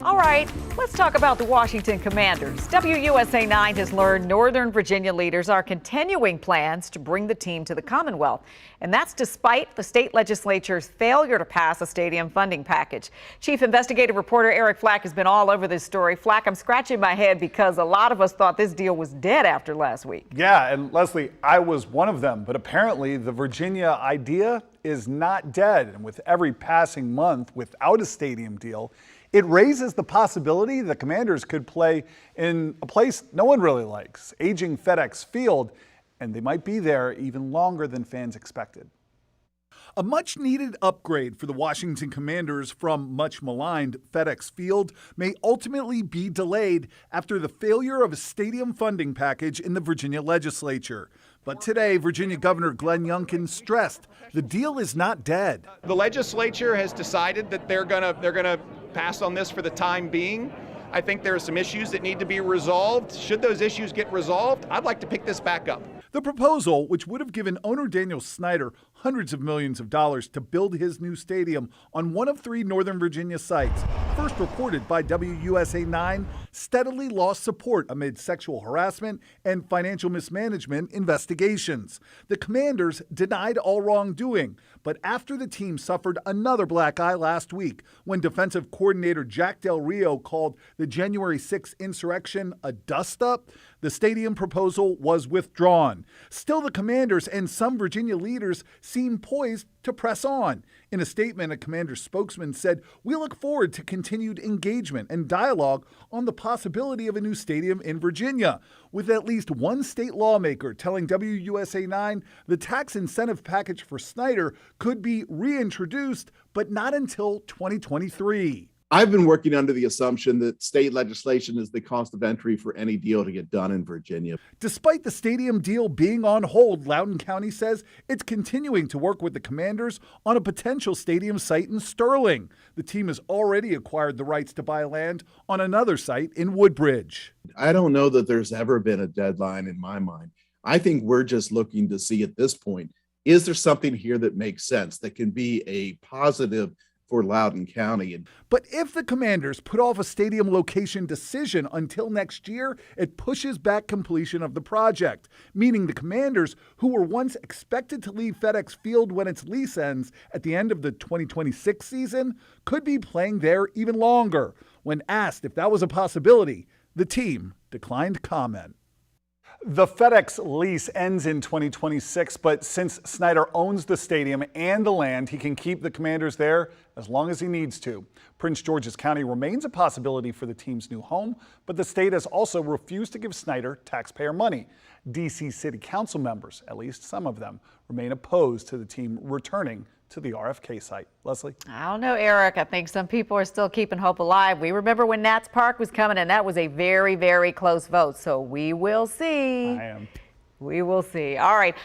All right, let's talk about the Washington Commanders. WUSA 9 has learned Northern Virginia leaders are continuing plans to bring the team to the Commonwealth. And that's despite the state legislature's failure to pass a stadium funding package. Chief investigative reporter Eric Flack has been all over this story. Flack, I'm scratching my head because a lot of us thought this deal was dead after last week. Yeah, and Leslie, I was one of them. But apparently the Virginia idea is not dead. And with every passing month without a stadium deal, it raises the possibility the Commanders could play in a place no one really likes, aging FedEx Field, and they might be there even longer than fans expected. A much-needed upgrade for the Washington Commanders from much-maligned FedEx Field may ultimately be delayed after the failure of a stadium funding package in the Virginia legislature. But today, Virginia Governor Glenn Youngkin stressed the deal is not dead. The legislature has decided that they're gonna pass on this for the time being. I think there are some issues that need to be resolved. Should those issues get resolved, I'd like to pick this back up. The proposal, which would have given owner Daniel Snyder hundreds of millions of dollars to build his new stadium on one of 3 Northern Virginia sites, first reported by WUSA 9, steadily lost support amid sexual harassment and financial mismanagement investigations. The Commanders denied all wrongdoing, but after the team suffered another black eye last week when defensive coordinator Jack Del Rio called the January 6th insurrection a dust-up, the stadium proposal was withdrawn. Still, the Commanders and some Virginia leaders seem poised to press on. In a statement, a Commanders spokesman said, "We look forward to continued engagement and dialogue on the possibility of a new stadium in Virginia," with at least one state lawmaker telling WUSA 9 the tax incentive package for Snyder could be reintroduced, but not until 2023. I've been working under the assumption that state legislation is the cost of entry for any deal to get done in Virginia. Despite the stadium deal being on hold, Loudoun County says it's continuing to work with the Commanders on a potential stadium site in Sterling. The team has already acquired the rights to buy land on another site in Woodbridge. I don't know that there's ever been a deadline in my mind. I think we're just looking to see at this point, is there something here that makes sense, that can be a positive for Loudoun County? But if the Commanders put off a stadium location decision until next year, it pushes back completion of the project, meaning the Commanders, who were once expected to leave FedEx Field when its lease ends at the end of the 2026 season, could be playing there even longer. When asked if that was a possibility, the team declined comment. The FedEx lease ends in 2026, but since Snyder owns the stadium and the land, he can keep the Commanders there as long as he needs to. Prince George's County remains a possibility for the team's new home, but the state has also refused to give Snyder taxpayer money. D.C. City Council members, at least some of them, remain opposed to the team returning to the RFK site. Leslie? I don't know, Eric. I think some people are still keeping hope alive. We remember when Nats Park was coming, and that was a very, very close vote. So we will see. I am. We will see. All right.